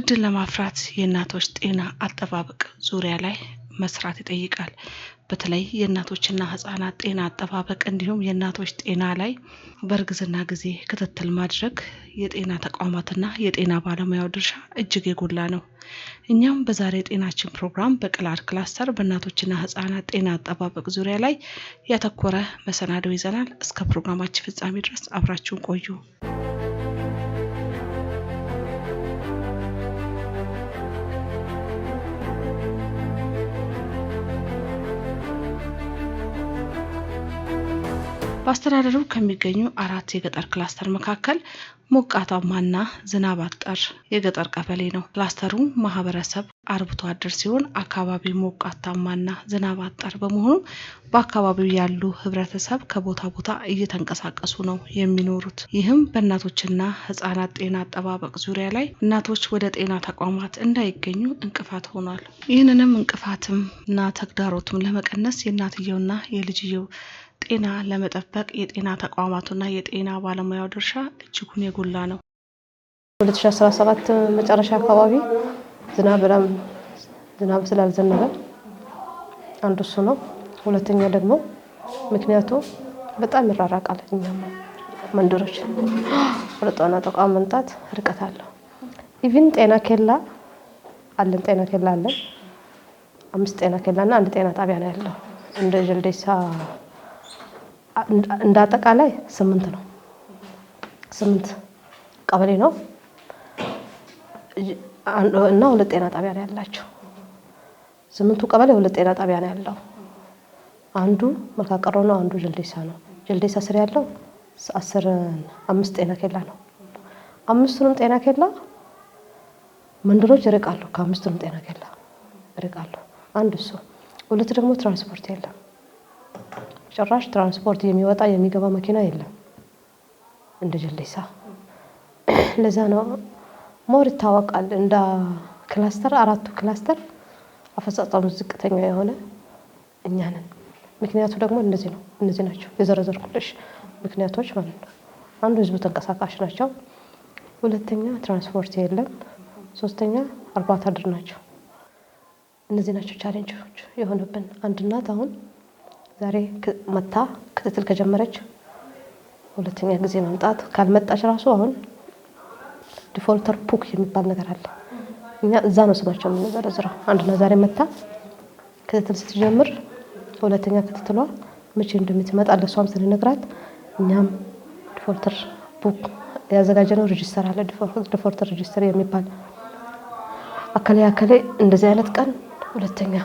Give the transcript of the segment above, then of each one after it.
ትውልድን ለማፍራት የእናቶች ጤና አጠባበቅ ዙሪያ ላይ መስራት ይጠይቃል። በተለይ የእናቶችና ህፃናት ጤና አጠባበቅ እንዲሁም የእናቶች ጤና ላይ በእርግዝና ጊዜ ክትትል ማድረግ የጤና ተቋማትና የጤና ባለሙያው ድርሻ እጅግ የጎላ ነው። እኛም በዛሬ ጤናችን ፕሮግራም በቅላል ክላስተር በእናቶችና ህፃናት ጤና አጠባበቅ ዙሪያ ላይ ያተኮረ መሰናዶ ይዘናል። እስከ ፕሮግራማችን ፍጻሜ ድረስ አብራችሁን ቆዩ። በአስተዳደሩ ከሚገኙ 4 የገጠር ክላስተር መካከል ሞቃታማና ዝናብ አጠር የገጠር ቀበሌ ነው። ክላስተሩ ማህበረሰብ አርብቶ አደር ሲሆን አካባቢው ሞቃታማና ዝናብ አጠር በመሆኑ በአካባቢው ያሉ ህብረተሰብ ከቦታ ቦታ እየተንቀሳቀሱ ነው የሚኖሩት። ይህም በእናቶችና ህፃናት ጤና አጠባበቅ ዙሪያ ላይ እናቶች ወደ ጤና ተቋማት እንዳይገኙ እንቅፋት ሆኗል። ይህንንም እንቅፋትምና ተግዳሮቱም ለመቀነስ የእናትየውና የልጅየው ጤና ለመጠበቅ የጤና ተቋማቱና የጤና ባለሙያው ድርሻ እጅጉን የጎላ ነው። 2017 መጨረሻ አካባቢ ዝናብ ስላልዘነበ አንዱ እሱ ነው። ሁለተኛ ደግሞ ምክንያቱ በጣም ይራራቃል። እኛማ መንደሮች ወደ ጤና ተቋም መምጣት ርቀት አለው። ኢቭን ጤና ኬላ አለን 5 ጤና ኬላና 1 ጤና ጣቢያ ነው ያለው። እንደ ጀልዴሳ እንዳጠቃላይ 8 ነው። 8 ቀበሌ ነው እና 2 ጤና ጣቢያ ነው ያላቸው። 8ቱ ቀበሌ 2 ጤና ጣቢያ ነው ያለው። አንዱ መካቀሮ ነው፣ አንዱ ጀልዴሳ ነው። ጀልዴሳ ስር ያለው 5 ጤና ኬላ ነው። 5ቱንም ጤና ኬላ መንደሮች ይርቃሉ። ከ5ቱም ጤና ኬላ ይርቃሉ። አንዱ እሱ። ሁለት ደግሞ ትራንስፖርት የለም። ጭራሽ ትራንስፖርት የሚወጣ የሚገባ መኪና የለም እንደ ጀልዴሳ። ለዛ ነው ሞር ይታወቃል እንደ ክላስተር 4ቱ ክላስተር አፈጻጸሙ ዝቅተኛ የሆነ እኛ ነን። ምክንያቱ ደግሞ እነዚህ ናቸው የዘረዘርኩልሽ ምክንያቶች ማለት ነው። አንዱ ህዝቡ ተንቀሳቃሽ ናቸው። ሁለተኛ ትራንስፖርት የለም። ሶስተኛ አርብቶ አደር ናቸው። እነዚህ ናቸው ቻሌንጆች የሆነብን። አንድ እናት አሁን ዛሬ መታ ክትትል ከጀመረች ሁለተኛ ጊዜ መምጣት ካልመጣች ራሱ አሁን ዲፎልተር ፑክ የሚባል ነገር አለ። እኛ እዛ ነው ስማቸው የምንዘረዝረው። አንድና ዛሬ መታ ክትትል ስትጀምር ሁለተኛ ክትትሏ መቼ እንደምትመጣ ለሷም ስለነግራት እኛም ዲፎልተር ፑክ ያዘጋጀነው ሬጂስተር አለ። ዲፎልተር ሬጂስተር የሚባል አከለ እንደዚህ አይነት ቀን ሁለተኛ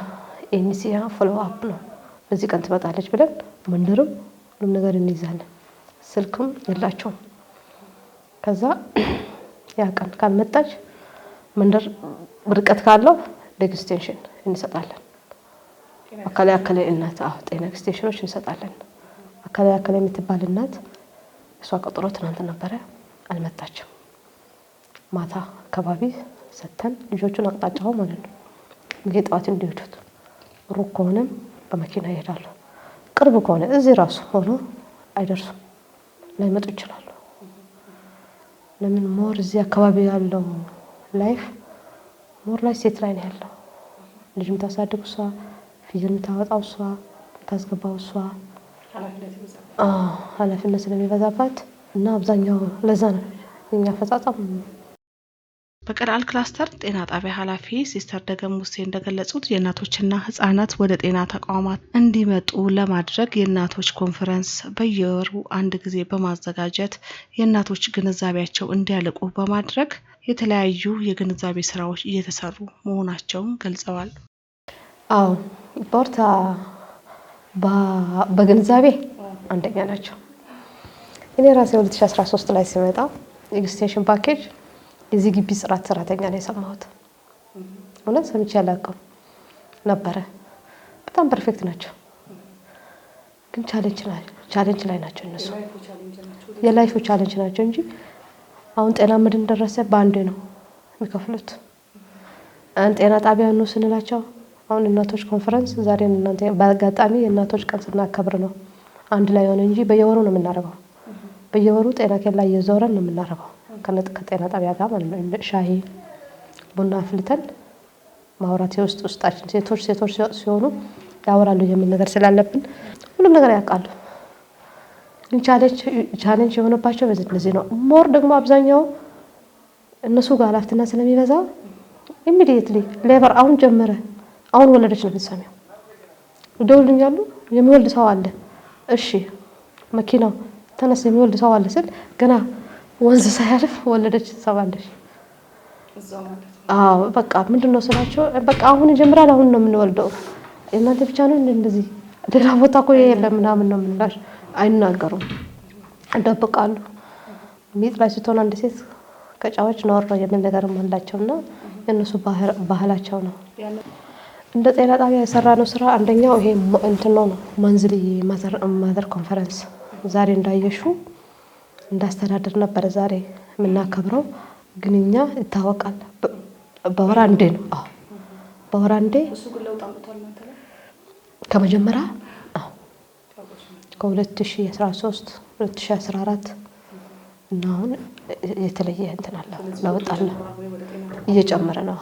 ኢኒሲያ ፎሎ አፕ ነው በዚህ ቀን ትመጣለች ብለን መንደርም ሁሉም ነገር እንይዛለን። ስልክም የላቸውም። ከዛ ያ ቀን ካልመጣች መንደር ርቀት ካለው ኤክስቴንሽን እንሰጣለን። አከለ እናት ጤና ኤክስቴንሽኖች እንሰጣለን። አከለ የምትባል እናት እሷ ቀጠሮ ትናንት ነበረ አልመጣችም። ማታ አካባቢ ሰተን ልጆቹን አቅጣጫው ማለት ነው ጠዋት እንዲሄዱት ሩቅ ከሆነም በመኪና ይሄዳሉ። ቅርብ ከሆነ እዚህ ራሱ ሆኖ አይደርሱም፣ ላይመጡ ይችላሉ። ለምን ሞር እዚህ አካባቢ ያለው ላይፍ ሞር ላይ ሴት ላይ ነው ያለው። ልጅም ታሳድግ እሷ፣ ፊልም ታወጣው እሷ፣ ታስገባው እሷ፣ ኃላፊነት ስለሚበዛባት እና አብዛኛው ለዛ ነው የኛ አፈጻጸም። በቅላል ክላስተር ጤና ጣቢያ ኃላፊ ሲስተር ደገም ሙሴ እንደገለጹት የእናቶችና ህፃናት ወደ ጤና ተቋማት እንዲመጡ ለማድረግ የእናቶች ኮንፈረንስ በየወሩ 1 ጊዜ በማዘጋጀት የእናቶች ግንዛቤያቸው እንዲያልቁ በማድረግ የተለያዩ የግንዛቤ ስራዎች እየተሰሩ መሆናቸውን ገልጸዋል። አዎ ቦርታ በግንዛቤ አንደኛ ናቸው። እኔ ራሴ 2013 ላይ ሲመጣ ኤክስቴንሽን ፓኬጅ የዚህ ግቢ ጽዳት ሰራተኛ ነው የሰማሁት። እውነት ሰምቼ አላውቅም ነበረ። በጣም ፐርፌክት ናቸው፣ ግን ቻሌንጅ ላይ ናቸው እነሱ። የላይፍ ቻሌንጅ ናቸው እንጂ አሁን ጤና መድን ደረሰ በአንዴ ነው የሚከፍሉት። ጤና ጣቢያ ነው ስንላቸው አሁን እናቶች ኮንፈረንስ ዛሬ እናንተ በአጋጣሚ የእናቶች ቀን ስናከብር ነው አንድ ላይ ሆነ እንጂ በየወሩ ነው የምናደርገው። በየወሩ ጤና ኬላ እየዞረን ነው የምናደርገው ከጤና ጣቢያ ጋር ማለት ነው። ሻሂ ቡና አፍልተን ማውራት ውስጣችን ሴቶች ሲሆኑ ያወራሉ የሚል ነገር ስላለብን ሁሉም ነገር ያውቃሉ። ግን ቻሌንጅ የሆነባቸው በዚህ ነው። ሞር ደግሞ አብዛኛው እነሱ ጋር ኃላፊነት ስለሚበዛ ኢሚዲየትሊ ሌበር አሁን ጀመረ አሁን ወለደች ነው የምትሰሚው። ይደውልኛሉ የሚወልድ ሰው አለ። እሺ መኪናው ተነስ የሚወልድ ሰው አለ ስል ገና ወንዝ ሳያልፍ ወለደች ተባለች። በቃ ምንድነው ስላቸው በቃ አሁን ይጀምራል አሁን ነው የምንወልደው እናንተ ብቻ ነው እንደዚህ ሌላ ቦታ እኮ የለም ምናምን ነው የምንላሽ። አይናገሩም እንደብቃሉ። ሚጥ ላይ ስትሆን አንድ ሴት ከጫዎች ነው የሚል ነገርም አላቸውና የነሱ ባህላቸው ነው። እንደ ጤና ጣቢያ የሰራነው ስራ አንደኛው ይሄ እንትን ነው መንዝሊ ማዘር ኮንፈረንስ ዛሬ እንዳየሹ እንዳስተዳደር ነበር ዛሬ የምናከብረው። ግን እኛ ይታወቃል በወር አንዴ ነው። በወር አንዴ ከመጀመሪያ ከ2013 2014 እና አሁን የተለየ እንትን አለ ለውጥ አለ እየጨመረ ነው።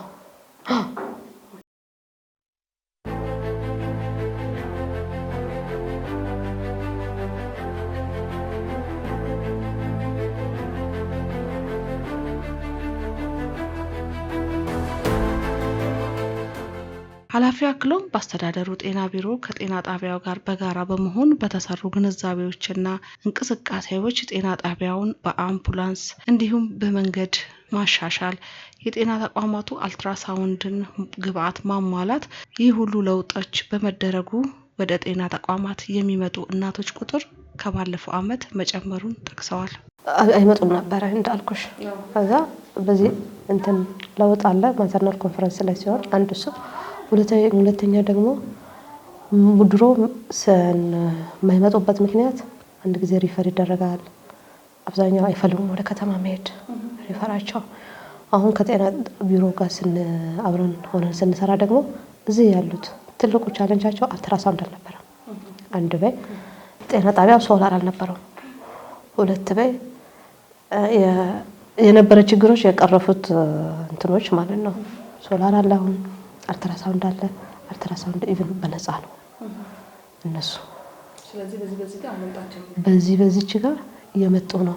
ኃላፊው አክሎም በአስተዳደሩ ጤና ቢሮ ከጤና ጣቢያው ጋር በጋራ በመሆን በተሰሩ ግንዛቤዎችና እንቅስቃሴዎች ጤና ጣቢያውን በአምቡላንስ እንዲሁም በመንገድ ማሻሻል፣ የጤና ተቋማቱ አልትራሳውንድን ግብአት ማሟላት፣ ይህ ሁሉ ለውጦች በመደረጉ ወደ ጤና ተቋማት የሚመጡ እናቶች ቁጥር ከባለፈው ዓመት መጨመሩን ጠቅሰዋል። አይመጡም ነበር እንዳልኩሽ። ከዛ በዚህ እንትን ለውጥ አለ ማተርናል ኮንፈረንስ ላይ ሲሆን አንድ እሱ ሁለተኛ ደግሞ ድሮ የማይመጡበት ምክንያት አንድ ጊዜ ሪፈር ይደረጋል። አብዛኛው አይፈልጉም ወደ ከተማ መሄድ ሪፈራቸው። አሁን ከጤና ቢሮ ጋር አብረን ሆነን ስንሰራ ደግሞ እዚህ ያሉት ትልቁ ቻሌንጃቸው አልትራሳውንድ አልነበረ። አንድ በይ ጤና ጣቢያው ሶላር አልነበረው። ሁለት በይ የነበረ ችግሮች የቀረፉት እንትኖች ማለት ነው። ሶላር አለ አሁን አልትራሳውንድ አለ። አልትራሳውንድ ኢቭን በነፃ ነው እነሱ። ስለዚህ በዚህ ጋር እየመጡ ነው።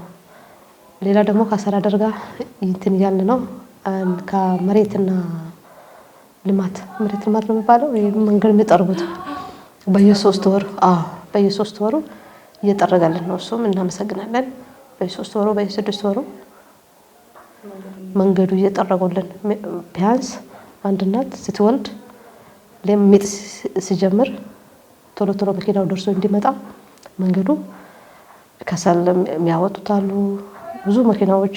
ሌላ ደግሞ ከአስተዳደር ጋር እንትን እያለ ነው። ከመሬትና ልማት ነው የሚባለው መንገድ የሚጠርጉት በየ3 ወሩ እየጠረገልን ነው። እሱም እናመሰግናለን። በየ3 ወሩ በየ6 ወሩ መንገዱ እየጠረጉልን ቢያንስ አንድ እናት ስትወልድ ለሚጥ ሲጀምር ቶሎ መኪናው ደርሶ እንዲመጣ መንገዱ ከሰል የሚያወጡት አሉ። ብዙ መኪናዎች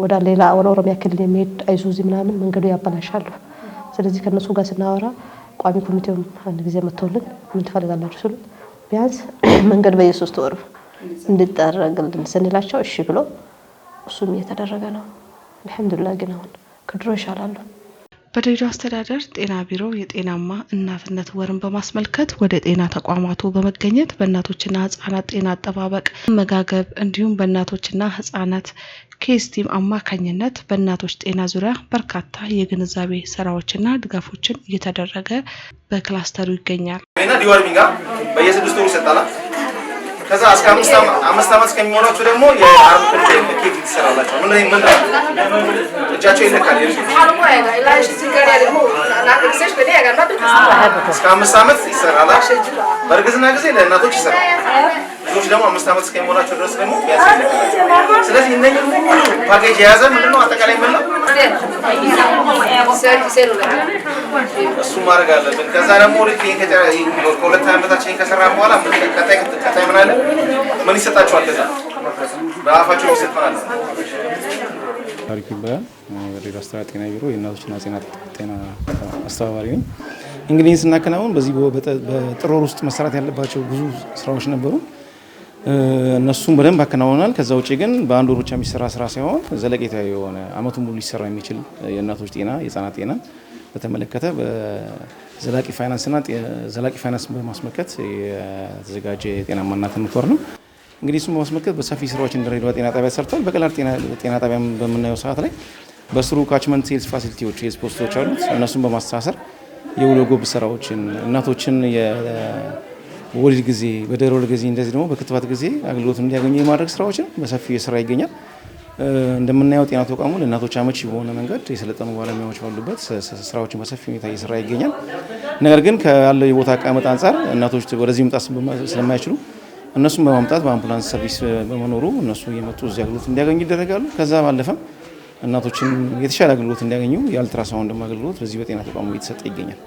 ወደ ሌላ ወደ ኦሮሚያ ክልል የሚሄድ አይሱዚ ምናምን መንገዱ ያበላሻሉ። ስለዚህ ከነሱ ጋር ስናወራ ቋሚ ኮሚቴው አንድ ጊዜ መጥተውልን ምን ትፈልጋላችሁ ሲሉ ቢያንስ መንገድ በየ3 ወሩ እንዲጠረግልን ስንላቸው እሺ ብሎ እሱም እየተደረገ ነው። አልሐምዱሊላህ ግን አሁን ከድሮ ይሻላል። በድሬዳዋ አስተዳደር ጤና ቢሮ የጤናማ እናትነት ወርን በማስመልከት ወደ ጤና ተቋማቱ በመገኘት በእናቶችና ህጻናት ጤና አጠባበቅ፣ አመጋገብ እንዲሁም በእናቶችና ህጻናት ኬስ ቲም አማካኝነት በእናቶች ጤና ዙሪያ በርካታ የግንዛቤ ስራዎችና ድጋፎችን እየተደረገ በክላስተሩ ይገኛል። ዲወርሚንግ በየ6 ወሩ ይሰጣል። ከዛ እስከ 5 ዓመት እስከሚሞላቸው ደግሞ የአርብ ኮንቴን ኬክ ይሰራላቸው። ምን እጃቸው ይለካል። እስከ 5 ዓመት ይሰራል። በእርግዝና ጊዜ ለእናቶች ይሰራል። ልጆች ደግሞ 5 ዓመት እስከሚሞላቸው ድረስ ደግሞ ያስፈልጋል። ስለዚህ እነኚህ ሁሉ ፓኬጅ የያዘ ምንድነው አጠቃላይ ምን ነው እሱ ማድረግ አለብን። ከዛ ደግሞ ከሁለት ዓመታችን ከሰራን በኋላ ቀጣይ ምን አለ ምን ይሰጣቸዋል? ከዛ በአፋቸው ይሰጣል። ታሪክ ይባላል። በድሬዳዋ አስተዳደር ጤና ቢሮ የእናቶችና ጤና አስተባባሪ ነኝ። እንግዲህ ስናከናውን በዚህ በጥር ወር ውስጥ መሰራት ያለባቸው ብዙ ስራዎች ነበሩ። እነሱም በደንብ አከናውናል። ከዛ ውጪ ግን በአንድ ወር ብቻ የሚሰራ ስራ ሳይሆን ዘለቄታዊ የሆነ አመቱን ሙሉ ሊሰራ የሚችል የእናቶች ጤና የህፃናት ጤና በተመለከተ በዘላቂ ፋይናንስ በማስመልከት የተዘጋጀ የጤናማ እናትነት ወር ነው። እንግዲህ እሱን በማስመልከት በሰፊ ስራዎች ድሬዳዋ ጤና ጣቢያ ሰርቷል። በቀላል ጤና ጣቢያ በምናየው ሰዓት ላይ በስሩ ካችመንት ሴልስ ፋሲሊቲዎች ሴልስ ፖስቶች አሉት። እነሱን በማስተሳሰር የውሎ ጎብ ስራዎችን እናቶችን የወሊድ ጊዜ በድህረ ወሊድ ጊዜ እንደዚህ ደግሞ በክትባት ጊዜ አገልግሎት እንዲያገኙ የማድረግ ስራዎችን በሰፊው የስራ ይገኛል። እንደምናየው ጤና ተቋሙ ለእናቶች አመቺ በሆነ መንገድ የሰለጠኑ ባለሙያዎች ባሉበት ስራዎችን በሰፊ ሁኔታ እየሰራ ይገኛል። ነገር ግን ካለው የቦታ አቀማመጥ አንጻር እናቶች ወደዚህ መምጣት ስለማይችሉ እነሱን በማምጣት በአምቡላንስ ሰርቪስ በመኖሩ እነሱ እየመጡ እዚህ አገልግሎት እንዲያገኙ ይደረጋሉ። ከዛ ባለፈም እናቶችን የተሻለ አገልግሎት እንዲያገኙ የአልትራሳውንድ አገልግሎት በዚህ በጤና ተቋሙ እየተሰጠ ይገኛል።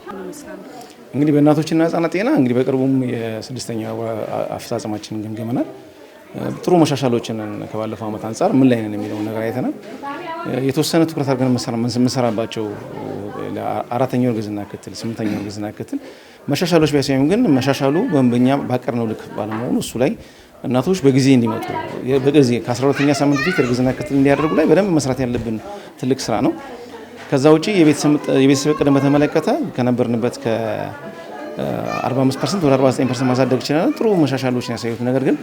እንግዲህ በእናቶችና ህጻናት ጤና እንግዲህ በቅርቡም የስድስተኛ አፈጻጸማችንን ገምገመናል። ጥሩ መሻሻሎችን ከባለፈው ዓመት አንጻር ምን ላይ ነን የሚለው ነገር አይተናል። የተወሰነ ትኩረት አድርገን የምንሰራባቸው አራተኛው እርግዝና ክትል፣ ስምንተኛው እርግዝና ክትል መሻሻሎች ቢያሳዩም ግን መሻሻሉ በእኛ ባቀርነው ልክ ባለመሆኑ እሱ ላይ እናቶች በጊዜ እንዲመጡ በጊዜ ከ12ኛ ሳምንት በፊት እርግዝና ክትል እንዲያደርጉ ላይ በደንብ መስራት ያለብን ትልቅ ስራ ነው። ከዛ ውጪ የቤተሰብ እቅድን በተመለከተ ከነበርንበት ከ45% ወደ 49% ማሳደግ ይችላል። ጥሩ መሻሻሎችን ያሳዩት ነገር ግን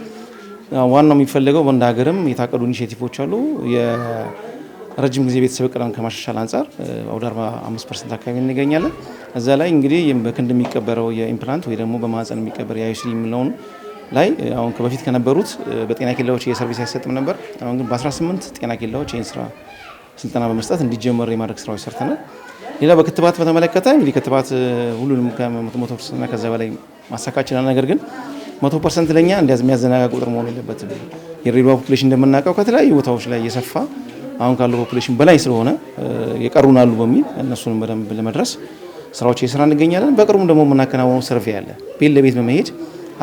ዋናው የሚፈልገው በእንደ ሀገርም የታቀዱ ኢኒሼቲቮች አሉ። የረጅም ጊዜ ቤተሰብ እቅድን ከማሻሻል አንጻር ወደ 45% አካባቢ እንገኛለን። እዛ ላይ እንግዲህ በክንድ የሚቀበረው የኢምፕላንት ወይ ደግሞ በማህፀን የሚቀበር የአይሲዲ የሚለውን ላይ አሁን በፊት ከነበሩት በጤና ኬላዎች የሰርቪስ አይሰጥም ነበር። አሁን ግን በ18 ጤና ኬላዎች ይህን ስራ ስልጠና በመስጠት እንዲጀመር የማድረግ ስራዎች ሰርተናል። ሌላ በክትባት በተመለከተ እንግዲህ ክትባት ሁሉንም ከ100% እና ከዛ በላይ ማሳካት ይችላል። ነገር ግን 100% ለኛ የሚያዘናጋ ቁጥር መሆን የለበትም። የድሬዳዋ ፖፑሌሽን እንደምናውቀው ከተለያዩ ቦታዎች ላይ እየሰፋ አሁን ካለው ፖፑሌሽን በላይ ስለሆነ የቀሩናሉ በሚል እነሱንም በደንብ ለመድረስ ስራዎች እየሰራ እንገኛለን። በቅርቡም ደግሞ የምናከናወነው ሰርቬይ አለ። ቤት ለቤት በመሄድ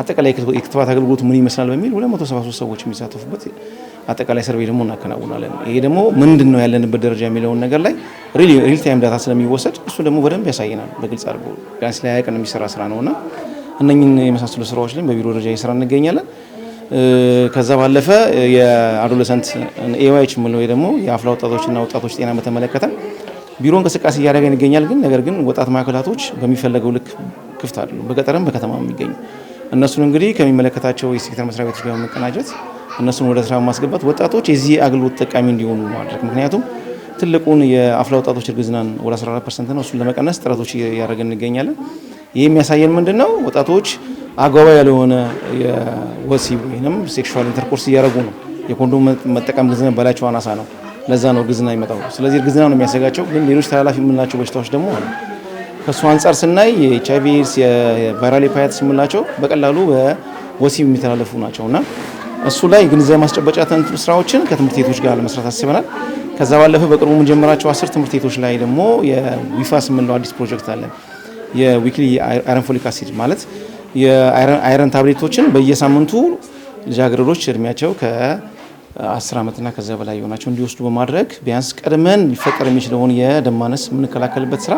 አጠቃላይ የክትባት አገልግሎት ምን ይመስላል በሚል 273 ሰዎች የሚሳተፉበት አጠቃላይ ሰርቬይ ደግሞ እናከናውናለን። ይሄ ደግሞ ምንድነው ያለንበት ደረጃ የሚለውን ነገር ላይ ሪል ታይም ዳታ ስለሚወሰድ እሱ ደግሞ በደንብ ያሳየናል። በግልጽ አድርጎ ቢያንስ ላይ ያቀን የሚሰራ ስራ ነውና እነኚህን የመሳሰሉ ስራዎች ላይ በቢሮ ደረጃ እየሰራ እንገኛለን። ከዛ ባለፈ የአዶለሰንት ኤዋይች ምለው ደግሞ የአፍላ ወጣቶችና ወጣቶች ጤና በተመለከተ ቢሮ እንቅስቃሴ እያደረገን ይገኛል። ግን ነገር ግን ወጣት ማዕከላቶች በሚፈለገው ልክ ክፍት አይደሉም። በገጠርም በከተማ የሚገኙ እነሱን እንግዲህ ከሚመለከታቸው የሴክተር መስሪያ ቤቶች ጋር በመቀናጀት እነሱን ወደ ስራ ማስገባት ወጣቶች የዚህ አገልግሎት ተጠቃሚ እንዲሆኑ ማድረግ። ምክንያቱም ትልቁን የአፍላ ወጣቶች እርግዝናን ወደ 14% ነው። እሱን ለመቀነስ ጥረቶች እያደረገን እንገኛለን። ይህ የሚያሳየን ምንድነው? ወጣቶች አግባብ ያልሆነ የወሲብ ወይንም ሴክሹዋል ኢንተርኮርስ እያደረጉ ነው። የኮንዶም መጠቀም ግዝና በላቸው አናሳ ነው። ለዛ ነው እርግዝና ይመጣው። ስለዚህ እርግዝና ነው የሚያሰጋቸው። ግን ሌሎች ተላላፊ የምንላቸው በሽታዎች ደግሞ አሉ። ከሱ አንጻር ስናይ የኤችአይቪ ኤድስ፣ የቫይራል ሄፓታይተስ የምንላቸው በቀላሉ በወሲብ የሚተላለፉ ናቸውና እሱ ላይ ግንዛቤ ማስጨበጫ ስራዎችን ከትምህርት ቤቶች ጋር ለመስራት አስበናል። ከዛ ባለፈ በቅርቡ የምንጀምራቸው 10 ትምህርት ቤቶች ላይ ደግሞ የዊፋስ የምንለው አዲስ ፕሮጀክት አለ። የዊክሊ አይረን ፎሊክ አሲድ ማለት የአይረን ታብሌቶችን በየሳምንቱ ልጃገረዶች እድሜያቸው ከ10 ዓመትና ከዛ በላይ የሆናቸው እንዲወስዱ በማድረግ ቢያንስ ቀድመን ሊፈጠር የሚችለውን የደም ማነስ የምንከላከልበት ስራ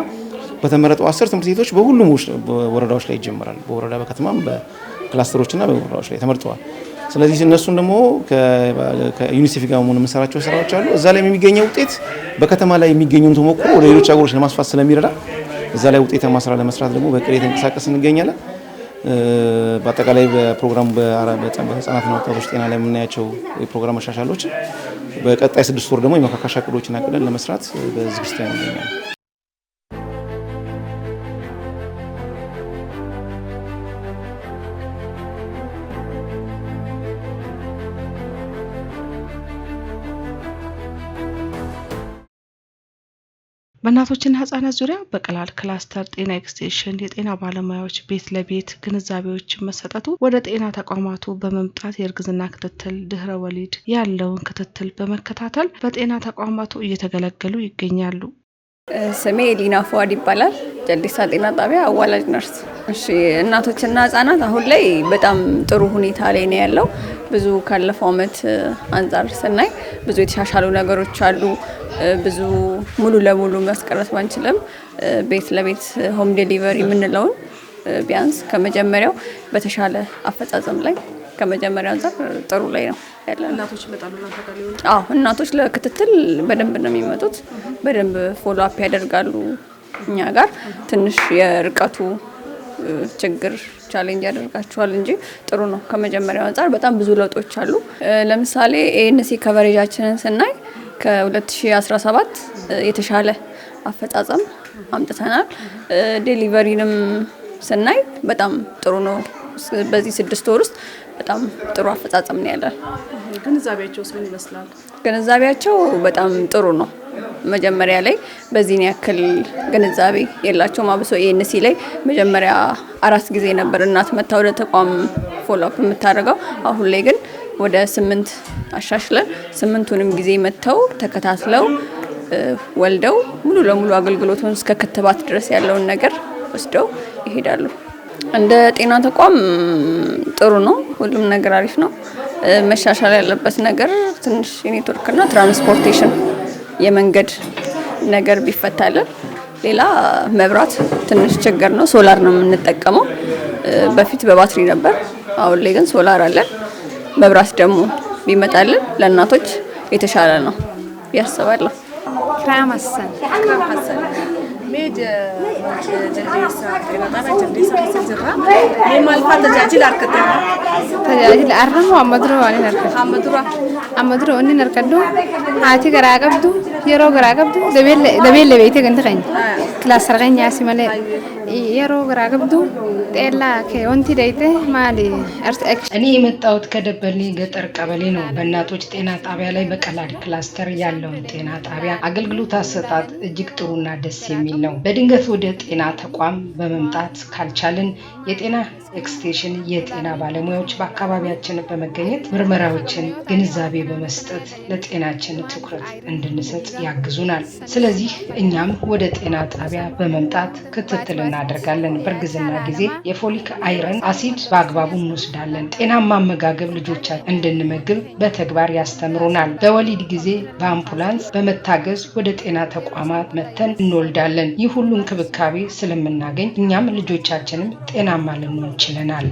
በተመረጡ 10 ትምህርት ቤቶች በሁሉም ወረዳዎች ላይ ይጀምራል። በወረዳ በከተማም በክላስተሮችና በወረዳዎች ላይ ተመርጠዋል። ስለዚህ እነሱን ደግሞ ከዩኒሴፍ ጋር ሆነን የምንሰራቸው ስራዎች አሉ። እዛ ላይ የሚገኘው ውጤት በከተማ ላይ የሚገኙን ተሞክሮ ወደ ሌሎች ሀገሮች ለማስፋት ስለሚረዳ እዛ ላይ ውጤታማ ስራ ለመስራት ደግሞ በቅሬ ተንቀሳቀስ እንገኛለን። በአጠቃላይ በፕሮግራሙ በህፃናትና ወጣቶች ጤና ላይ የምናያቸው የፕሮግራም መሻሻሎች በቀጣይ 6 ወር ደግሞ የመካካሻ እቅዶችን አቅደን ለመስራት በዝግጅት ላይ እንገኛለን። በእናቶችና ህጻናት ዙሪያ በቀላል ክላስተር ጤና ኤክስቴንሽን የጤና ባለሙያዎች ቤት ለቤት ግንዛቤዎች መሰጠቱ ወደ ጤና ተቋማቱ በመምጣት የእርግዝና ክትትል ድህረ ወሊድ ያለውን ክትትል በመከታተል በጤና ተቋማቱ እየተገለገሉ ይገኛሉ። ስሜ ሊና ፏድ ይባላል። ጀልዴሳ ጤና ጣቢያ አዋላጅ ነርስ። እሺ እናቶችና ህጻናት አሁን ላይ በጣም ጥሩ ሁኔታ ላይ ነው ያለው። ብዙ ካለፈው አመት አንፃር ስናይ ብዙ የተሻሻሉ ነገሮች አሉ። ብዙ ሙሉ ለሙሉ ማስቀረት ባንችልም ቤት ለቤት ሆም ዴሊቨሪ የምንለውን ቢያንስ ከመጀመሪያው በተሻለ አፈጻጸም ላይ ከመጀመሪያው አንፃር ጥሩ ላይ ነው ያለው። እናቶች ይመጣሉ ተቀበሉ። እናቶች ለክትትል በደንብ ነው የሚመጡት። በደንብ ፎሎ አፕ ያደርጋሉ። እኛ ጋር ትንሽ የርቀቱ ችግር ቻሌንጅ ያደርጋቸዋል እንጂ ጥሩ ነው። ከመጀመሪያው አንፃር በጣም ብዙ ለውጦች አሉ። ለምሳሌ ኤንሲ ከቨሬጃችንን ስናይ ከ2017 የተሻለ አፈጻጸም አምጥተናል። ዴሊቨሪንም ስናይ በጣም ጥሩ ነው። በዚህ 6 ወር ውስጥ በጣም ጥሩ አፈጻጸም ነው ያለው። ግንዛቤያቸውስ ምን ይመስላል? ግንዛቤያቸው በጣም ጥሩ ነው። መጀመሪያ ላይ በዚህ ያክል ግንዛቤ የላቸውም። አብሶ ኤንሲ ላይ መጀመሪያ 4 ጊዜ ነበር እናት መታ ወደ ተቋም ፎሎ አፕ የምታደርገው። አሁን ላይ ግን ወደ 8 አሻሽለን 8ቱንም ጊዜ መተው ተከታትለው ወልደው ሙሉ ለሙሉ አገልግሎቱን እስከ ክትባት ድረስ ያለውን ነገር ወስደው ይሄዳሉ። እንደ ጤና ተቋም ጥሩ ነው። ሁሉም ነገር አሪፍ ነው። መሻሻል ያለበት ነገር ትንሽ የኔትወርክና ትራንስፖርቴሽን የመንገድ ነገር ቢፈታልን። ሌላ መብራት ትንሽ ችግር ነው። ሶላር ነው የምንጠቀመው። በፊት በባትሪ ነበር፣ አሁን ላይ ግን ሶላር አለን። መብራት ደግሞ ቢመጣልን ለእናቶች የተሻለ ነው ያስባለሁ። ክራማሰን ሜድ ጀልዴሳ ጤናጣቢያ ጀልዴሳ ከሰጅራ የማልፋ ተጃጅል አርከታ ተጃጅል አረሙ አመድሮ እኒ ነርከዱ አቲ ገራቀብዱ የሮ ገራቀብዱ ደቤል ለቤቴ ገንተቀኝ ክላስ ሰርገኛ ሲመለ የሮ ገራቀብዱ ጤላ ከወንቲ ደይቴ ማሊ እኔ የመጣሁት ከደበሌ ገጠር ቀበሌ ነው። በእናቶች ጤና ጣቢያ ላይ በቀላል ክላስተር ያለውን ጤና ጣቢያ አገልግሎት አሰጣጥ እጅግ ጥሩና ደስ የሚል ነው። በድንገት ወደ ጤና ተቋም በመምጣት ካልቻልን የጤና ኤክስቴንሽን የጤና ባለሙያዎች በአካባቢያችን በመገኘት ምርመራዎችን ግንዛቤ በመስጠት ለጤናችን ትኩረት እንድንሰጥ ያግዙናል። ስለዚህ እኛም ወደ ጤና ጣቢያ በመምጣት ክትትል እናደርጋለን። በእርግዝና ጊዜ የፎሊክ አይረን አሲድ በአግባቡ እንወስዳለን። ጤናማ አመጋገብ ልጆቻችን እንድንመግብ በተግባር ያስተምሩናል። በወሊድ ጊዜ በአምቡላንስ በመታገዝ ወደ ጤና ተቋማት መጥተን እንወልዳለን። ይህ ሁሉ እንክብካቤ ስለምናገኝ እኛም ልጆቻችንም ጤናማ ልንሆን ችለናል።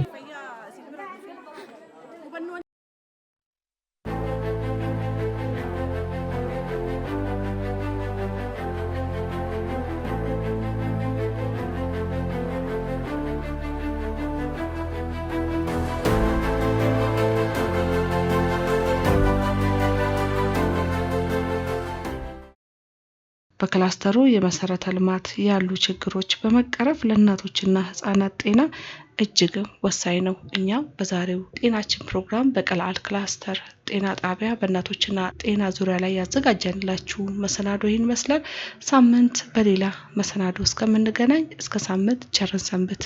በክላስተሩ የመሰረተ ልማት ያሉ ችግሮች በመቀረፍ ለእናቶችና ህጻናት ጤና እጅግ ወሳኝ ነው። እኛ በዛሬው ጤናችን ፕሮግራም በቀላል ክላስተር ጤና ጣቢያ በእናቶችና ጤና ዙሪያ ላይ ያዘጋጀንላችሁ መሰናዶ ይህን ይመስላል። ሳምንት በሌላ መሰናዶ እስከምንገናኝ እስከ ሳምንት ቸር ሰንብቱ።